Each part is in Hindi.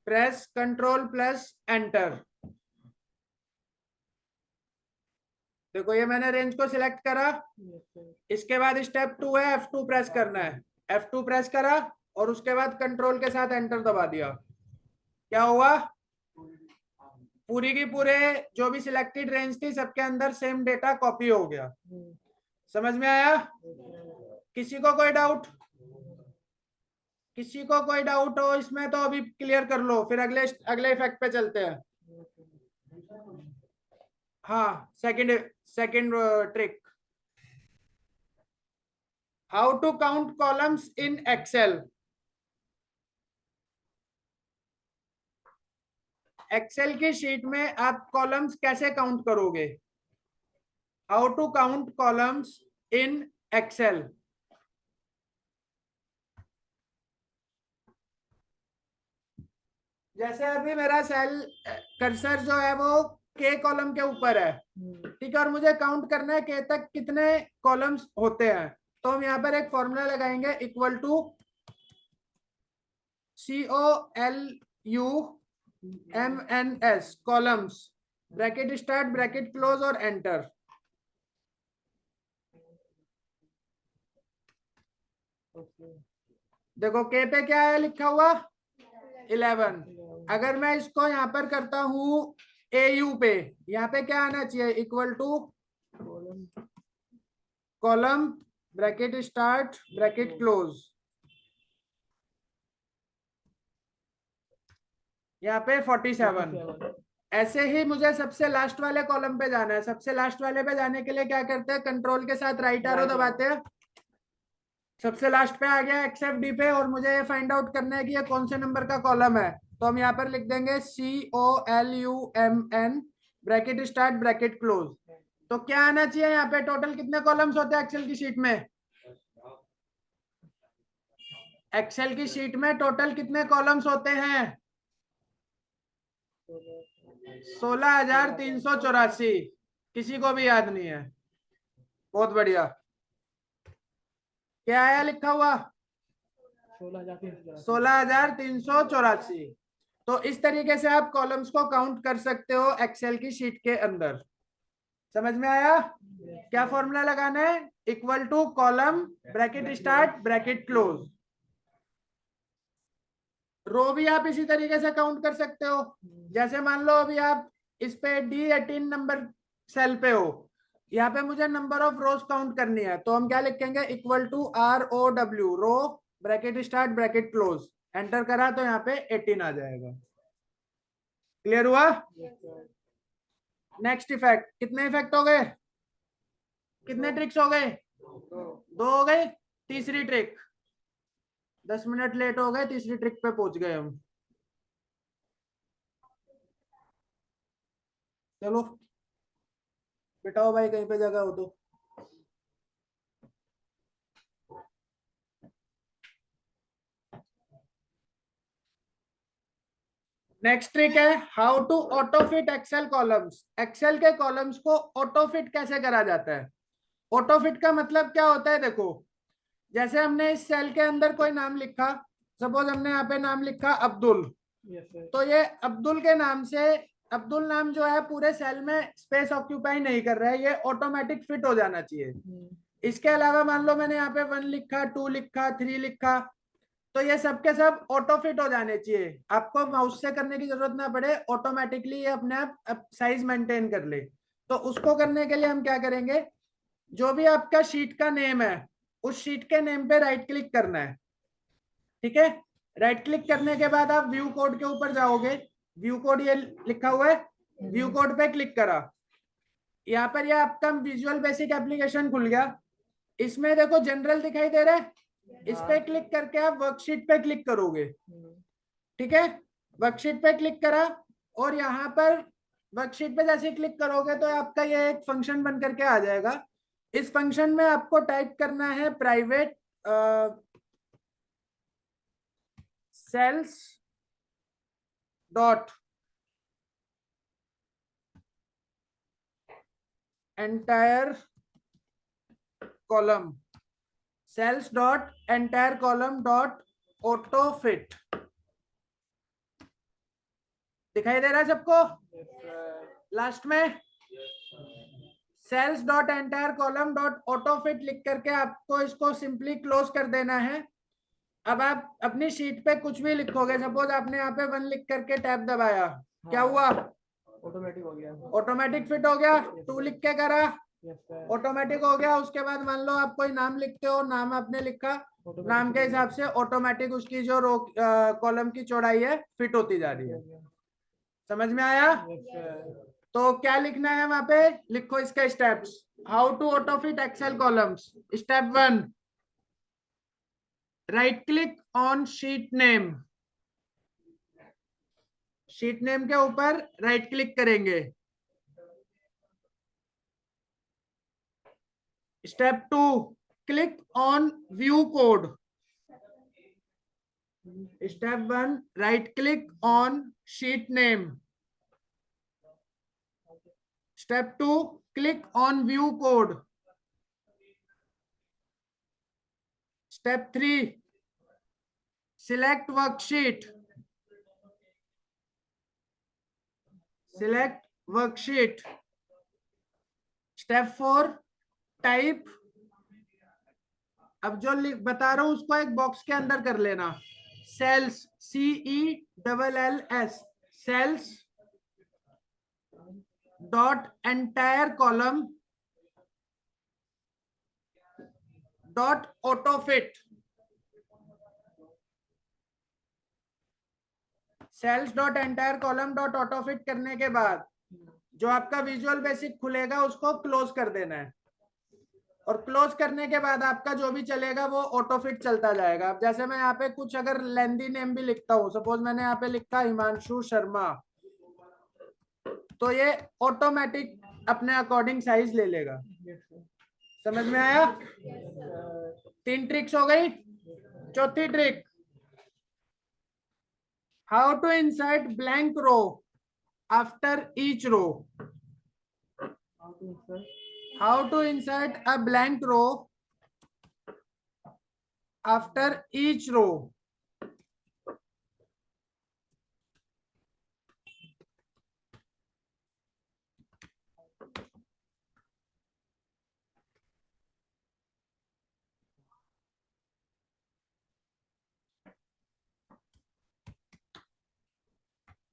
Press control plus enter. देखो ये मैंने रेंज को सिलेक्ट करा। इसके बाद स्टेप 2 है F2 प्रेस करना है। F2 प्रेस करा और उसके बाद कंट्रोल के साथ एंटर दबा दिया। क्या हुआ? पूरी की पूरे जो भी सिलेक्टेड रेंज थी सबके अंदर सेम डेटा कॉपी हो गया। समझ में आया? किसी को कोई डाउट? किसी को कोई डाउट हो इसमें तो अभी क्लियर कर लो, फिर अगले अगले इफेक्ट पे चलते हैं। हाँ, second second trick, how to count columns in Excel. Excel की शीट में आप कॉलम्स कैसे काउंट करोगे? How to count columns in Excel. जैसे अभी मेरा सेल कर्सर जो है वो के कॉलम के ऊपर है, ठीक है, और मुझे काउंट करना है के तक कितने कॉलम्स होते हैं। तो हम यहाँ पर एक फॉर्मूला लगाएंगे, equal to COLUMNS columns, bracket start bracket close और एंटर। देखो के पे क्या है लिखा हुआ? 11। अगर मैं इसको यहाँ पर करता हूं AU पे, यहाँ पे क्या आना चाहिए? Equal to column bracket start bracket close, यहाँ पे 47। ऐसे ही मुझे सबसे लास्ट वाले कॉलम पे जाना है। सबसे लास्ट वाले पे जाने के लिए क्या करते हैं? कंट्रोल के साथ राइट एरो दबाते हैं। सबसे लास्ट पे आ गया XFD पे, और मुझे ये फाइंड आउट करना है कि ये कौन से नंबर का कॉलम है। तो हम यहाँ पर लिख देंगे COLUMN bracket start bracket close. तो क्या आना चाहिए यहाँ पे? टोटल कितने कॉलम्स होते हैं एक्सेल की शीट में? एक्सेल की शीट में टोटल कितने कॉलम्स होते हैं? 16,384। किसी को भी याद नहीं है? बहुत बढ़िया। क्या आया लिखा हुआ? 16,384। तो इस तरीके से आप कॉलम्स को काउंट कर सकते हो एक्सेल की शीट के अंदर। समझ में आया? क्या फॉर्मूला लगाना है? Equal to column bracket start bracket close. Row भी आप इसी तरीके से काउंट कर सकते हो। जैसे मान लो अभी आप इस पे D18 नंबर सेल पे हो, यहाँ पे मुझे नंबर ऑफ रोज काउंट करनी है। तो हम क्या लिखेंगे? Equal to ROW, row bracket start bracket close, enter करा तो यहाँ पे 18 आ जाएगा। क्लियर हुआ? Next effect. कितने इफेक्ट हो गए? कितने ट्रिक्स हो गए? 2 हो गए। तीसरी ट्रिक, 10 मिनट लेट हो गए, तीसरी ट्रिक पे पहुंच गए हम। चलो बिठाओ भाई कहीं पे जगह हो तो। नेक्स्ट ट्रिक है how to auto fit Excel columns. Excel के कॉलम्स को ऑटो फिट कैसे करा जाता है? ऑटो फिट का मतलब क्या होता है? देखो, जैसे हमने इस सेल के अंदर कोई नाम लिखा, सपोज हमने यहाँ पे नाम लिखा अब्दुल, तो ये अब्दुल के नाम से, अब्दुल नाम जो है पूरे सेल में स्पेस ऑक्यूपाई नहीं कर रहा है, ये ऑटोमेटिक फिट हो जाना चाहिए। इसके अलावा मान लो मैंने यहाँ पे 1 लिखा, 2 लिखा, 3 लिखा, तो ये सब के सब ऑटो फिट हो जाने चाहिए। आपको माउस से करने की जरूरत ना पड़े, ऑटोमेटिकली ये अपने आप साइज मेंटेन कर ले। तो उसको करने के लिए हम क्या करेंगे? जो भी आपका शीट का नेम है, उस शीट के नेम पे राइट क्लिक करना है। ठीक है, राइट क्लिक करने के बाद आप व्यू कोड के ऊपर जाओगे। व्यू कोड ये लिखा हुआ है, व्यू कोड पे क्लिक करा, यहाँ पर ये आपका विजुअल बेसिक एप्लीकेशन खुल गया। इसमें देखो जनरल दिखाई दे रहा है, इस पे क्लिक करके आप वर्कशीट पे क्लिक करोगे। ठीक है, वर्कशीट पे क्लिक करा, और यहाँ पर वर्कशीट पे जैसे क्लिक करोगे तो आपका ये एक फंक्शन बन करके आ जाएगा। इस फंक्शन में आपको टाइप करना है private cells dot entire column, cells dot entire column dot auto fit. दिखाई दे रहा है सबको? लास्ट में cells dot entire column dot autofit लिख करके आपको इसको सिंपली क्लोज कर देना है। अब आप अपनी शीट पे कुछ भी लिखोगे, सपोज आपने यहाँ पे 1 लिख करके टैब दबाया, क्या हुआ? ऑटोमेटिक हो गया, ऑटोमेटिक फिट हो गया। 2 लिख के करा, ऑटोमेटिक हो गया। उसके बाद मान लो आप कोई नाम लिखते हो, नाम आपने लिखा, नाम के हिसाब से ऑटोमेटिक उसकी जो रो कॉलम की चौड़ाई है फिट होती जा रही है। समझ में आया? तो क्या लिखना है वहां पे? लिखो इसके steps. How to auto fit Excel columns. Step 1, right click on sheet name. Sheet name के ऊपर राइट क्लिक करेंगे। Step 2, click on view code. Step 1, right click on sheet name. Step 2, click on view code. Step 3, select worksheet. Select worksheet. Step 4, type. अब जो बता रहा हूं उसको एक बॉक्स के अंदर कर लेना। Cells, CELLS, cells dot entire column dot autofit. Cells dot entire column dot autofit करने के बाद जो आपका विजुअल बेसिक खुलेगा उसको क्लोज कर देना है। और क्लोज करने के बाद आपका जो भी चलेगा वो ऑटोफिट चलता जाएगा। अब जैसे मैं यहाँ पे कुछ अगर लेंदी नेम भी लिखता हूँ, सपोज मैंने यहाँ पे लिखा हिमांशु शर्मा, तो ये ऑटोमेटिक अपने अकॉर्डिंग साइज ले लेगा। समझ में आया? 3 ट्रिक्स हो गई। चौथी trick, how to insert blank row after each row. How to insert a blank row after each row.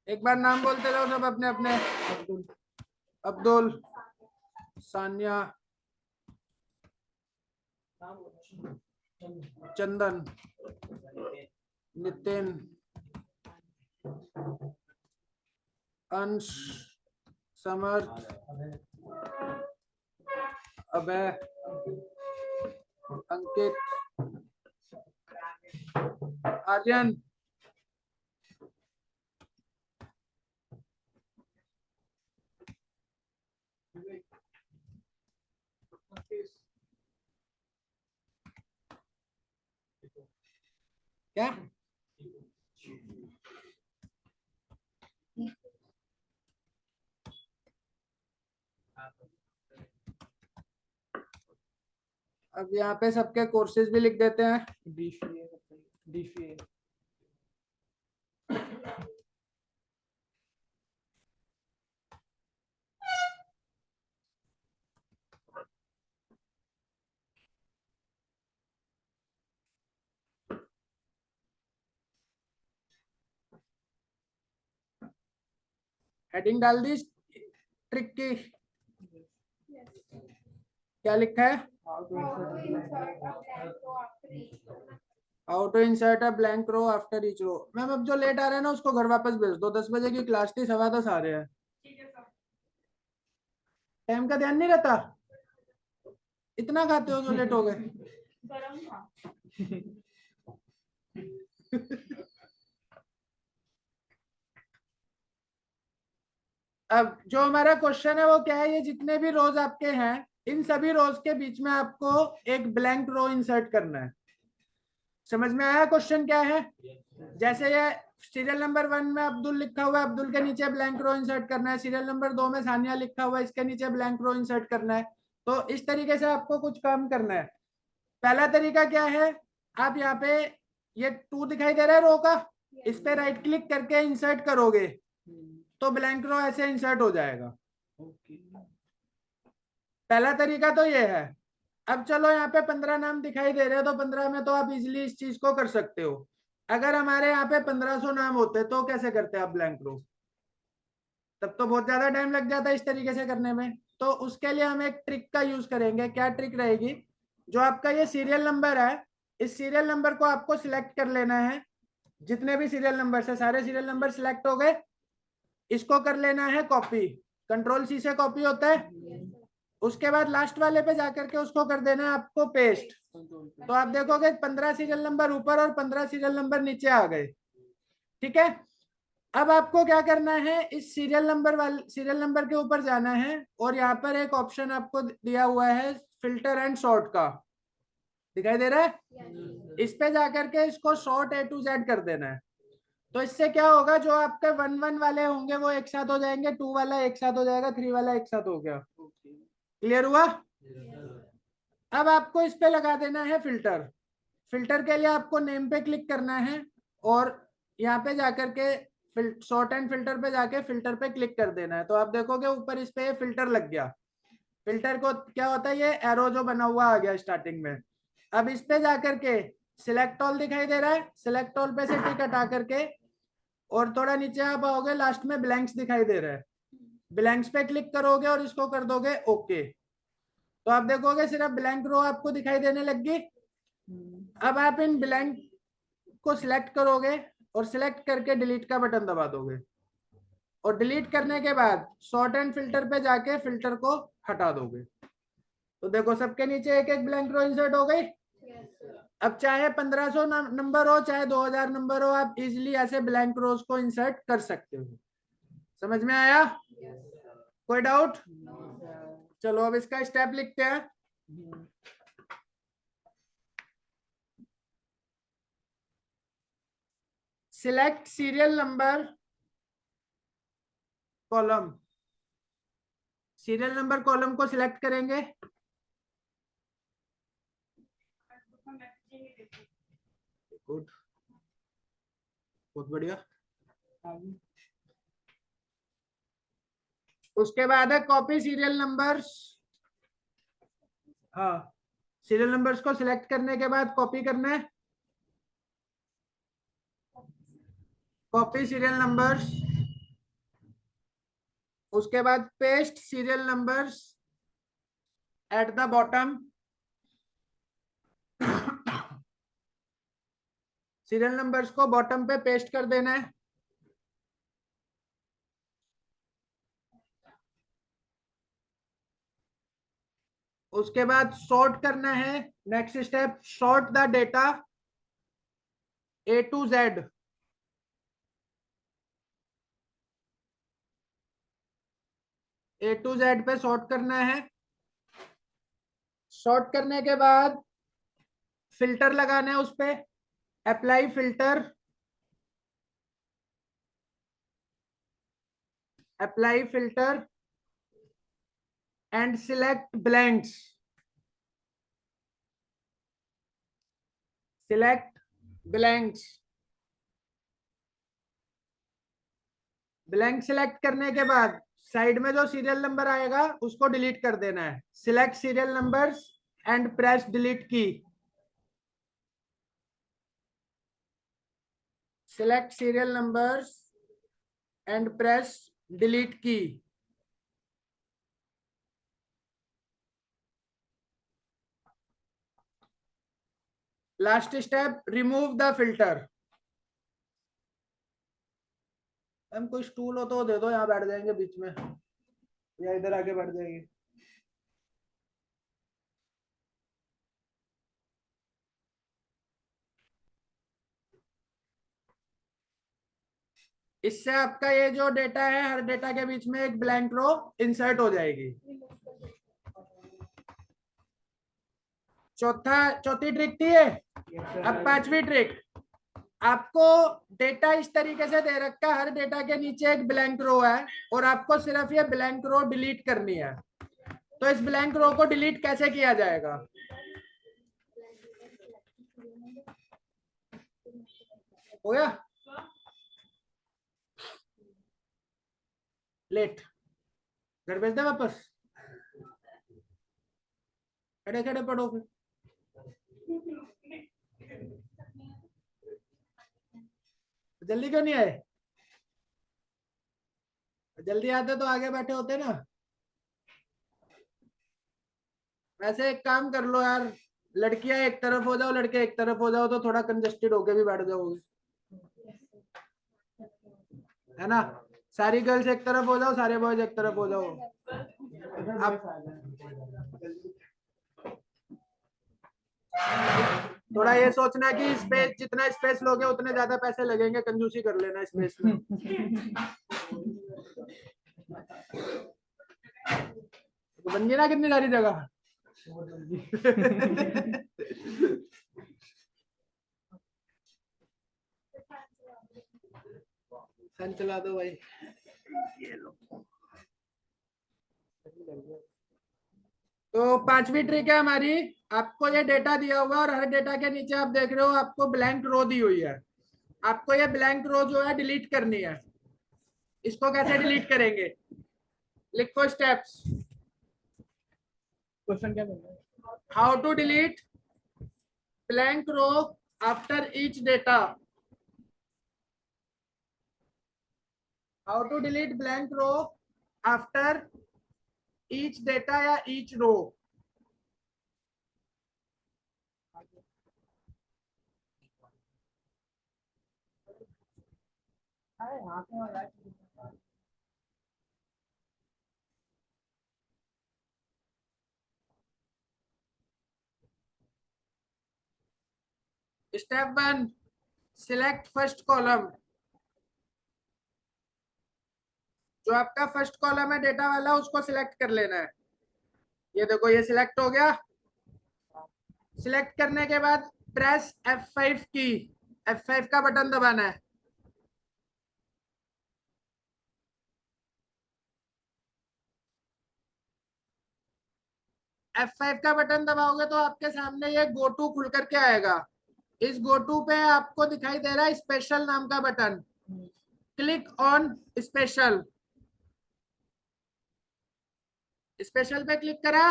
एक बार नाम बोलते रहो सब अपने अपने। अब्दुल, सानिया, चंदन, नितिन, अंश, समर्थ, अभय, अंकित, आर्यन, क्या? अब यहाँ पे सबके कोर्सेज भी लिख देते हैं। DCA हेडिंग डाल दी ट्रिक की। क्या लिखा है? How to insert a blank row after each row. Ma'am अब जो लेट आ रहे हैं ना उसको घर वापस भेज दो। 10 बजे की क्लास थी, 10:15 आ रहे हैं। टाइम का ध्यान नहीं रहता? इतना खाते हो जो लेट हो गए। अब जो हमारा क्वेश्चन है वो क्या है? ये जितने भी रोज आपके हैं इन सभी रोज के बीच में आपको एक ब्लैंक रो इंसर्ट करना है। समझ में आया क्वेश्चन क्या है? जैसे ये सीरियल नंबर 1 में अब्दुल लिखा हुआ है, अब्दुल के नीचे ब्लैंक रो इंसर्ट करना है। सीरियल नंबर 2 में सानिया लिखा हुआ है, इसके नीचे ब्लैंक रो इंसर्ट करना है। तो इस तरीके से आपको कुछ काम करना है। पहला तरीका क्या है? आप यहाँ पे ये 2 दिखाई दे रहा है रो का, इस पे राइट क्लिक करके इंसर्ट करोगे। तो ब्लैंक रो ऐसे इंसर्ट हो जाएगा। ओके। पहला तरीका तो ये है। अब चलो यहाँ पे 15 नाम दिखाई दे रहे हैं, तो 15 में तो आप इजिली इस चीज को कर सकते हो। अगर हमारे यहाँ पे 1500 नाम होते तो कैसे करते आप ब्लैंक रो? तब तो बहुत ज्यादा टाइम लग जाता है इस तरीके से करने में। तो उसके लिए हम एक ट्रिक का यूज करेंगे। क्या ट्रिक रहेगी? जो आपका ये सीरियल नंबर है, इस सीरियल नंबर को आपको सिलेक्ट कर लेना है। जितने भी सीरियल नंबर से सारे सीरियल नंबर सिलेक्ट हो गए। इसको कर लेना है कॉपी। कंट्रोल सी से कॉपी होता है। उसके बाद लास्ट वाले पे जाकर के उसको कर देना है आपको पेस्ट। तो आप देखोगे 15 सीरियल नंबर ऊपर और 15 सीरियल नंबर नीचे आ गए। ठीक है। अब आपको क्या करना है, इस सीरियल नंबर के ऊपर जाना है और यहाँ पर एक ऑप्शन आपको दिया हुआ है फिल्टर एंड सॉर्ट का। दिखाई दे रहा है? इस पे जाकर के इसको सॉर्ट A to Z कर देना है। तो इससे क्या होगा, जो आपके 1 1 वाले होंगे वो एक साथ हो जाएंगे, 2 वाला एक साथ हो जाएगा, 3 वाला एक साथ हो गया। क्लियर हुआ? अब आपको इस पे लगा देना है फिल्टर। फिल्टर के लिए आपको नेम पे क्लिक करना है और यहाँ पे जाकर के सॉर्ट एंड फिल्टर पे जाके फिल्टर पे क्लिक कर देना है। तो आप देखोगे ऊपर इस पे फिल्टर लग गया। फिल्टर को क्या होता है, ये एरो जो बना हुआ आ गया स्टार्टिंग में। अब इस पे जाकर के सिलेक्ट ऑल दिखाई दे रहा है, सिलेक्ट ऑल पे से टिक हटा करके और थोड़ा नीचे आप आओगे, लास्ट में ब्लैंक्स दिखाई दे रहा है। ब्लैंक्स पे क्लिक करोगे और इसको कर दोगे ओके। तो आप देखोगे सिर्फ ब्लैंक रो आपको दिखाई देने लगी। अब आप इन ब्लैंक को सिलेक्ट करोगे और सिलेक्ट करके डिलीट का बटन दबा दोगे। और डिलीट करने के बाद सॉर्ट एंड फिल्टर पे जाके फिल्टर को हटा दोगे। तो देखो सबके नीचे एक एक ब्लैंक रो इंसर्ट हो गई। अब चाहे 1500 नंबर हो चाहे 2000 नंबर हो, आप इजिली ऐसे ब्लैंक रोज को इंसर्ट कर सकते हो। समझ में आया? कोई डाउट? चलो अब इसका स्टेप लिखते हैं। Select serial number column. Serial number column को सिलेक्ट करेंगे। गुड, बहुत बढ़िया। उसके बाद है कॉपी सीरियल नंबर्स। हाँ, सीरियल नंबर्स को सिलेक्ट करने के बाद कॉपी करना है। Copy serial numbers. उसके बाद paste serial numbers at the bottom. Serial numbers को बॉटम पे पेस्ट कर देना है। उसके बाद सॉर्ट करना है। Next step, sort the data A to Z। A to Z पे सॉर्ट करना है। सॉर्ट करने के बाद फिल्टर लगाना है उस पे। Apply filter. Apply filter and select blanks. Select blanks. Blank select करने के बाद साइड में जो सीरियल नंबर आएगा उसको डिलीट कर देना है। Select serial numbers and press delete key. Select serial numbers and press delete key. Last step, remove the filter. हम कोई स्टूल हो तो दे दो, यहाँ बैठ जाएंगे बीच में या इधर आके बैठ जाएंगे। इससे आपका ये जो डेटा है, हर डेटा के बीच में एक ब्लैंक रो इंसर्ट हो जाएगी। चौथी ट्रिक थी ये। अब पांचवी ट्रिक। आपको डेटा इस तरीके से दे रखा है, हर डेटा के नीचे एक ब्लैंक रो है और आपको सिर्फ ये ब्लैंक रो डिलीट करनी है। तो इस ब्लैंक रो को डिलीट कैसे किया जाएगा? हो गया? लेट, घर भेज दे वापस, खड़े खड़े पढ़ो फिर। जल्दी क्यों नहीं आए? जल्दी आते तो आगे बैठे होते ना। वैसे एक काम कर लो यार, लड़कियां एक तरफ हो जाओ, लड़के एक तरफ हो जाओ, तो थोड़ा कंजेस्टेड होके भी बैठ जाओगे, है ना। सारी गर्ल्स एक तरफ हो जाओ, सारे बॉयज एक तरफ हो जाओ। आप थोड़ा ये सोचना कि स्पेस, जितना स्पेस लोगे उतने ज्यादा पैसे लगेंगे, कंजूसी कर लेना स्पेस में। तो बन गई ना कितनी सारी जगह। फैन चला दो भाई, ये लो। तो पांचवी ट्रिक है हमारी, आपको ये डेटा दिया हुआ और हर डेटा के नीचे आप देख रहे हो आपको ब्लैंक रो दी हुई है। आपको ये ब्लैंक रो जो है डिलीट करनी है। इसको कैसे डिलीट करेंगे? लिखो स्टेप्स। क्वेश्चन क्या करना है? How to delete blank row after each data. How to delete blank row after each data या each row. Step 1, select first column. जो आपका फर्स्ट कॉलम है डेटा वाला, उसको सिलेक्ट कर लेना है। ये देखो ये सिलेक्ट हो गया। सिलेक्ट करने के बाद प्रेस F5 की, F5 का बटन दबाना है। F5 का बटन दबाओगे तो आपके सामने ये गो टू खुल करके आएगा। इस गो टू पे आपको दिखाई दे रहा है स्पेशल नाम का button, click on special. Special पे क्लिक करा।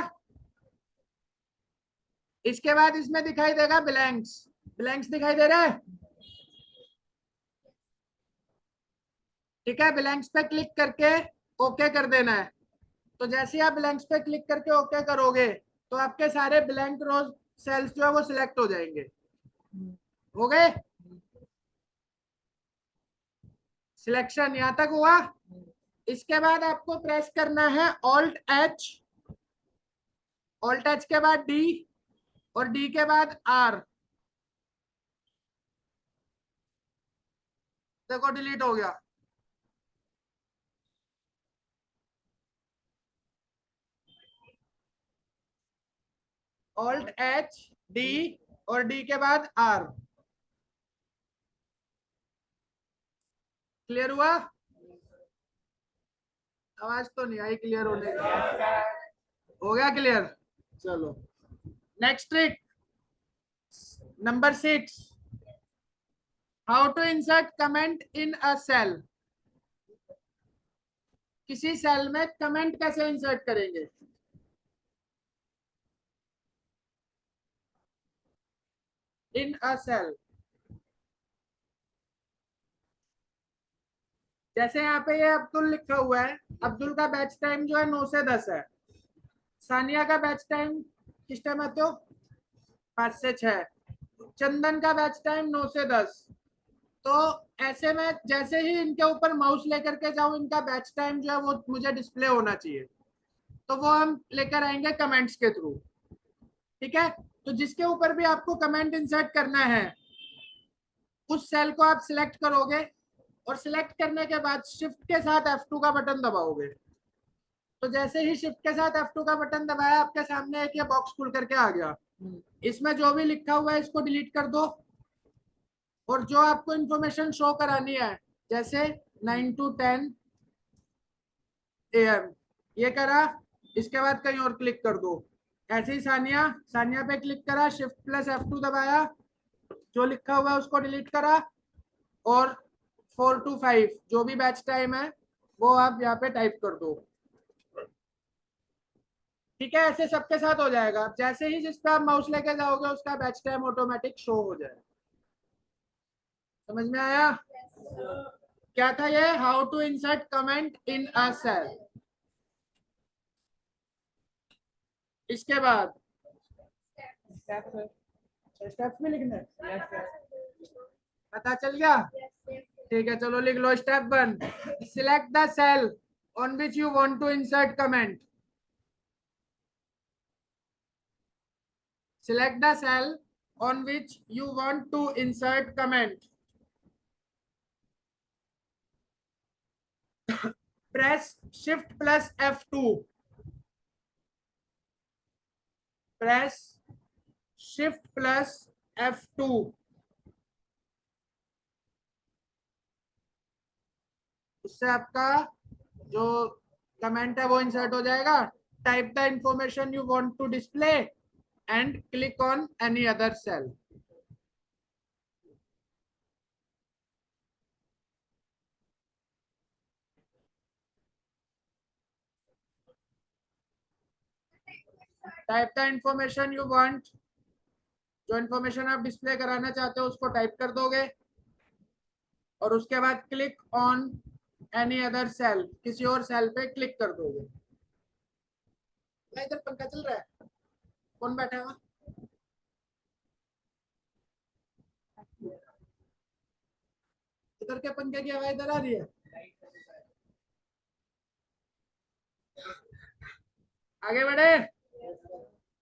इसके बाद इसमें दिखाई देगा ब्लैंक्स, ब्लैंक्स दिखाई दे रहा है, ठीक है। ब्लैंक्स पे क्लिक करके ओके कर देना है। तो जैसे ही आप ब्लैंक्स पे क्लिक करके ओके करोगे तो आपके सारे ब्लैंक रोज सेल्स जो है वो सिलेक्ट हो जाएंगे। हो गए? सिलेक्शन यहां तक हुआ। इसके बाद आपको प्रेस करना है ऑल्ट एच, ऑल्ट एच के बाद डी और डी के बाद आर। देखो डिलीट हो गया। ऑल्ट एच डी और डी के बाद आर। क्लियर हुआ? आवाज तो नहीं आई क्लियर होने की। हो गया क्लियर? चलो next trick number 6, how to insert comment in a cell. किसी सेल में कमेंट कैसे इंसर्ट करेंगे? इन अ सेल, जैसे यहाँ पे ये अब्दुल लिखा हुआ है, अब्दुल का बैच टाइम जो है 9 से 10 है। सानिया का बैच टाइम किस टाइम आते हो? 5 से 6। चंदन का बैच टाइम 9 से 10। तो ऐसे में जैसे ही इनके ऊपर माउस लेकर के जाऊं, इनका बैच टाइम जो है वो मुझे डिस्प्ले होना चाहिए। तो वो हम लेकर आएंगे कमेंट्स के थ्रू, ठीक है। तो जिसके ऊपर भी आपको कमेंट इंसर्ट करना है उस सेल को आप सिलेक्ट करोगे और सिलेक्ट करने के बाद शिफ्ट के साथ F2 का बटन दबाओगे। तो जैसे ही शिफ्ट के साथ F2 का बटन दबाया, आपके सामने एक ये बॉक्स खुल करके आ गया। इसमें जो भी लिखा हुआ है इसको डिलीट कर दो और जो आपको इंफॉर्मेशन शो करानी है, जैसे 9 to 10 AM ये करा, इसके बाद कहीं और क्लिक कर दो। ऐसे ही सानिया, सानिया पे क्लिक करा, शिफ्ट प्लस F2 दबाया, जो लिखा हुआ है उसको डिलीट करा और 4 to 5 जो भी बैच टाइम है वो आप यहाँ पे टाइप कर दो। ठीक है, ऐसे सबके साथ हो जाएगा। जैसे ही जिस पे आप माउस लेके जाओगे उसका बैच टाइम ऑटोमेटिक शो हो जाएगा। समझ में आया? क्या था ये? How to insert comment in a cell. इसके बाद स्टेप्स भी लिखना है। पता चल गया? ठीक है, चलो लिख लो। Step 1, select the cell on which you want to insert comment. Select the cell on which you want to insert comment. Press Shift plus F2. Press Shift plus F2. उससे आपका जो कमेंट है वो इंसर्ट हो जाएगा। Type the information you want to display and click on any other cell. Type the information you want. जो इंफॉर्मेशन आप डिस्प्ले कराना चाहते हो उसको टाइप कर दोगे और उसके बाद click on any other cell, किसी और सेल पे क्लिक कर दोगे। इधर पंखा चल रहा है, कौन बैठा है? इधर के पंखे की हवा इधर आ रही है। आगे बढ़े।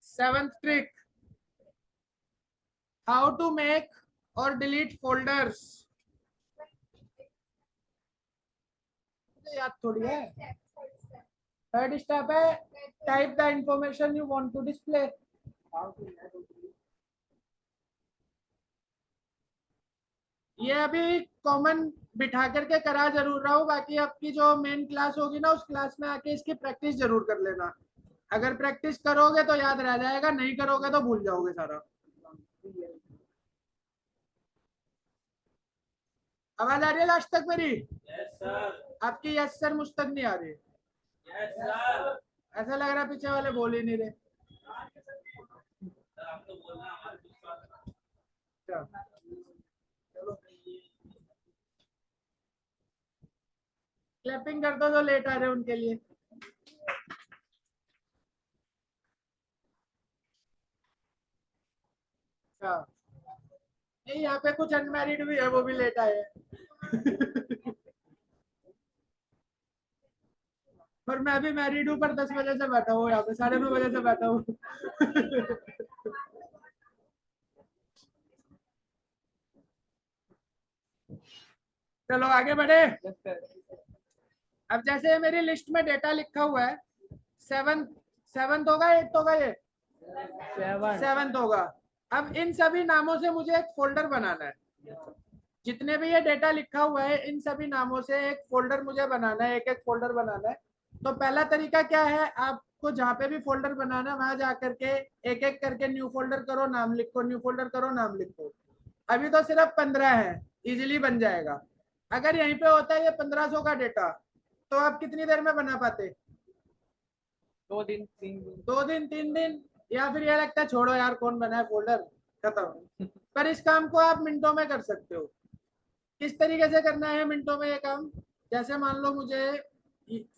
7th trick, how to make और डिलीट फोल्डर्स। याद थोड़ी है। 3rd स्टेप है, type the information you want to display. ये अभी कॉमन बिठा करके करा जरूर रहा हूँ, बाकी आपकी जो मेन क्लास होगी ना उस क्लास में आके इसकी प्रैक्टिस जरूर कर लेना। अगर प्रैक्टिस करोगे तो याद रह जाएगा, नहीं करोगे तो भूल जाओगे सारा। आवाज आ रही है लास्ट तक मेरी? Yes sir. आपकी यस सर मुझ तक नहीं आ रही। Yes sir. ऐसा लग रहा है पीछे वाले बोल ही नहीं रहे। सर आपको बोलना हमारे विश्वास। चलो क्लैपिंग कर दो जो लेट आ रहे हैं उनके लिए। अच्छा, नहीं यहाँ पे कुछ अनमैरिड भी है, वो भी लेट आए हैं। पर मैं भी मैरिड हूँ, पर 10 बजे से बैठा हूँ यहाँ पे, 9:30 बजे से बैठा हूँ। चलो आगे बढ़े। अब जैसे मेरी लिस्ट में डेटा लिखा हुआ है, 7th होगा, 8th होगा, ये 7th होगा। अब इन सभी नामों से मुझे एक फोल्डर बनाना है। जितने भी ये डेटा लिखा हुआ है इन सभी नामों से एक फोल्डर मुझे बनाना है, एक एक फोल्डर बनाना है। तो पहला तरीका क्या है, आपको जहाँ पे भी फोल्डर बनाना है वहां जाकर के एक एक करके न्यू फोल्डर करो, नाम लिखो, न्यू फोल्डर करो, नाम लिखो। अभी तो सिर्फ 15 है, इजिली बन जाएगा। अगर यहीं पे होता है ये 1500 का डेटा, तो आप कितनी देर में बना पाते? 2 दिन 3 दिन। 2 दिन 3 दिन, या फिर ये लगता है छोड़ो यार कौन बनाए फोल्डर, खत्म। पर इस काम को आप मिनटों में कर सकते हो। किस तरीके से करना है मिनटों में ये काम? जैसे मान लो मुझे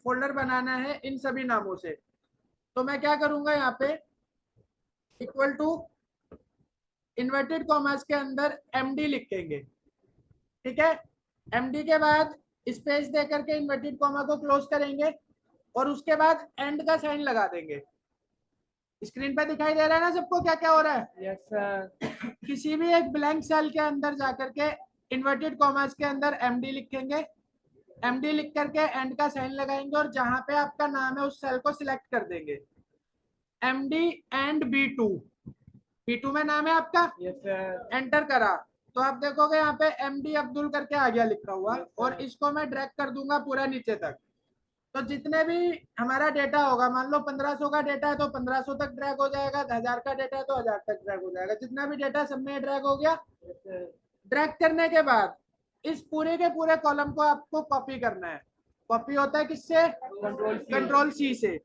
फोल्डर बनाना है इन सभी नामों से, तो मैं क्या करूंगा, यहाँ पे इक्वल टू इन्वर्टेड कॉमर्स के अंदर एमडी लिखेंगे। ठीक है, एमडी के बाद स्पेस दे करके इन्वर्टेड कॉमा को क्लोज करेंगे और उसके बाद एंड का साइन लगा देंगे। स्क्रीन पे दिखाई दे रहा है ना सबको क्या क्या हो रहा है? Yes sir. किसी भी एक ब्लैंक सेल के अंदर जाकर के इन्वर्टेड कॉमर्स के अंदर एमडी लिखेंगे, एमडी लिख करके एंड का साइन लगाएंगे और जहां पे आपका नाम है उस सेल को सिलेक्ट कर देंगे, एमडी एंड बी2। बी2 में नाम है आपका, यस सर। एंटर करा तो आप देखोगे यहाँ पे एमडी अब्दुल करके आ गया लिखा हुआ, और इसको मैं ड्रैग कर दूंगा पूरा नीचे तक। तो जितने भी हमारा डेटा होगा, मान लो 1500 का डेटा है तो 1500 तक ड्रैग हो जाएगा, 1000 का डेटा है तो 1000 तक ड्रैग हो जाएगा, जितना भी डेटा सब में ड्रैग हो गया। Yes sir. ड्रैग करने के बाद इस पूरे के पूरे कॉलम को आपको कॉपी करना है। कॉपी होता है किससे? कंट्रोल सी से।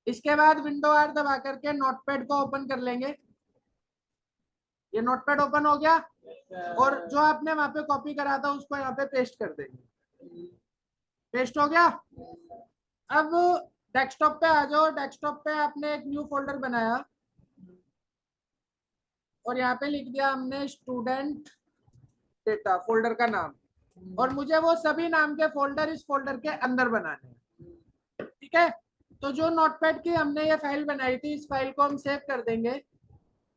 इसके बाद विंडो आर दबा करके नोटपैड को ओपन कर लेंगे। ये नोटपैड ओपन हो गया और जो आपने वहां पे कॉपी करा था उसको यहाँ पे पेस्ट कर देंगे। पेस्ट हो गया। अब डेस्कटॉप पे आ जाओ। डेस्कटॉप पे आपने एक न्यू फोल्डर बनाया और यहाँ पे लिख दिया हमने स्टूडेंट डेटा, फोल्डर का नाम। और मुझे वो सभी नाम के फोल्डर इस फोल्डर के अंदर बनाने हैं। ठीक है, तो जो नोटपैड की हमने ये फाइल बनाई थी, इस फाइल को हम सेव कर देंगे।